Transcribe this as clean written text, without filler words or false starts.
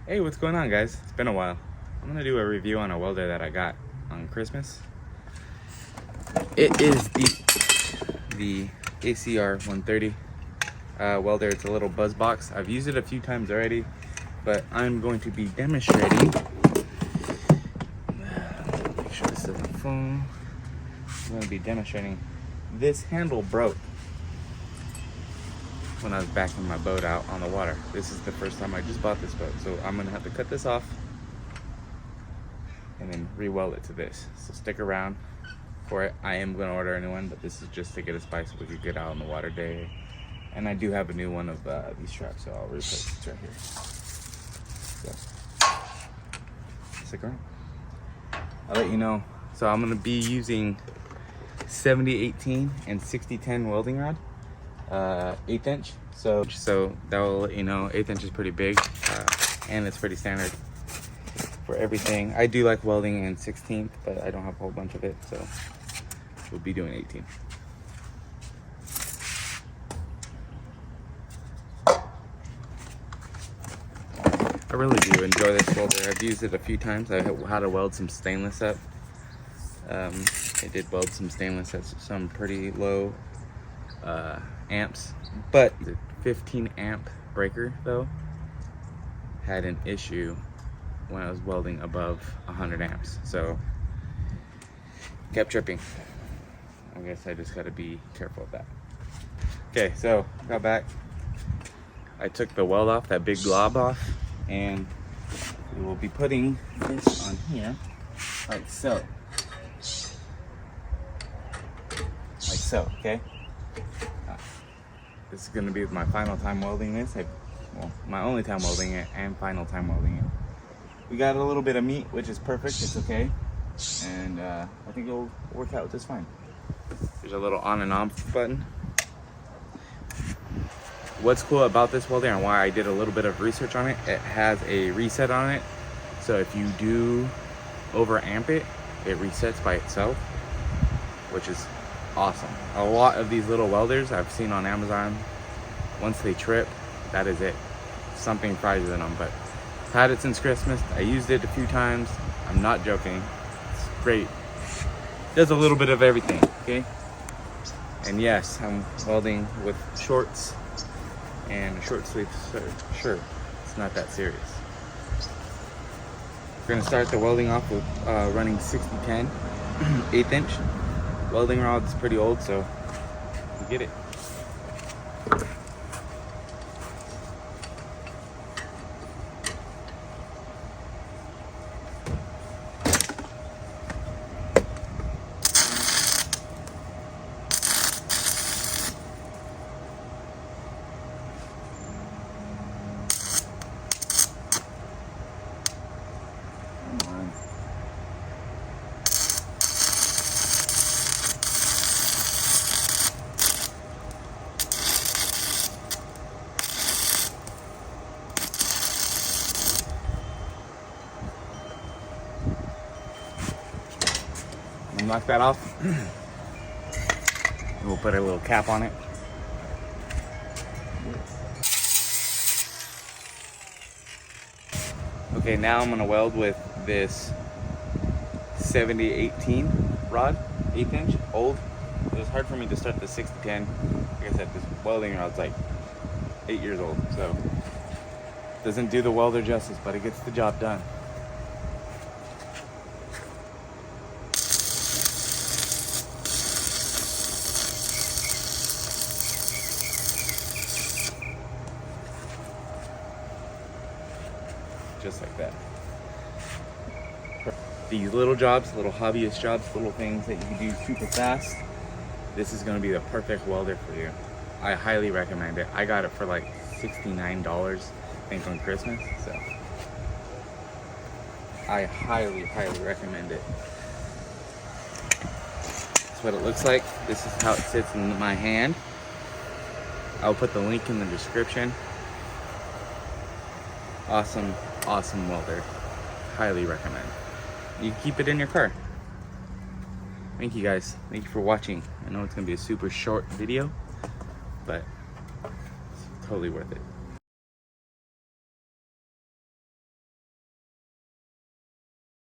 Hey, what's going on, guys? It's been a while. I'm gonna do a review on a welder that I got on Christmas. It is the ACR 130 welder. It's a little buzz box. I've used it a few times already, but I'm going to be demonstrating. Make sure this doesn't fall. I'm going to be demonstrating. This handle broke when I was backing my boat out on the water. This is the first time I just bought this boat, so I'm gonna have to cut this off and then re-weld it to this. So stick around for it. I am gonna order a new one, but this is just to get a spice so we could get out on the water day. And I do have a new one of these straps, so I'll replace it right here. So stick around. I'll let you know. So I'm gonna be using 70-18 and 60-10 welding rod. 1/8 inch, so that will let you know 1/8 inch is pretty big, and it's pretty standard for everything. I do like welding in 16th, but I don't have a whole bunch of it, so we'll be doing 18. I really do enjoy this welder. I've used it a few times. I had to weld some stainless up. I did weld some stainless at some pretty low amps, but the 15 amp breaker though had an issue when I was welding above 100 amps, so kept tripping. I guess I just got to be careful of that. Okay, so got back. I took the weld off, that big glob off, and we will be putting this on here like so. Like so, okay? This is gonna be my final time welding this. Well, my only time welding it and final time welding it. We got a little bit of meat, which is perfect, it's okay. And I think it'll work out just fine. There's a little on and off button. What's cool about this welder and why I did a little bit of research on it, it has a reset on it. So if you do over amp it, it resets by itself, which is awesome. A lot of these little welders I've seen on Amazon, once they trip, that is it. Something fries in them, but I've had it since Christmas. I used it a few times. I'm not joking. It's great. Does a little bit of everything, okay? And yes, I'm welding with shorts and a short sleeve shirt. It's not that serious. We're gonna start the welding off with running 60-10, 1/8 inch. Welding rod's pretty old, so we get it. Knock that off. And we'll put a little cap on it. Okay, now I'm gonna weld with this 70-18 rod, 1/8 inch, old. It was hard for me to start the 60-10. Like I said, this welding rod's like 8 years old, so doesn't do the welder justice, but it gets the job done. Just like that. These little jobs, little hobbyist jobs, little things that you can do super fast, this is gonna be the perfect welder for you. I highly recommend it. I got it for like $69, I think, on Christmas, so I highly recommend it. That's what it looks like. This is how it sits in my hand. I'll put the link in the description. Awesome welder. Highly recommend. You can keep it in your car. Thank you guys. Thank you for watching. I know it's gonna be a super short video, but it's totally worth it.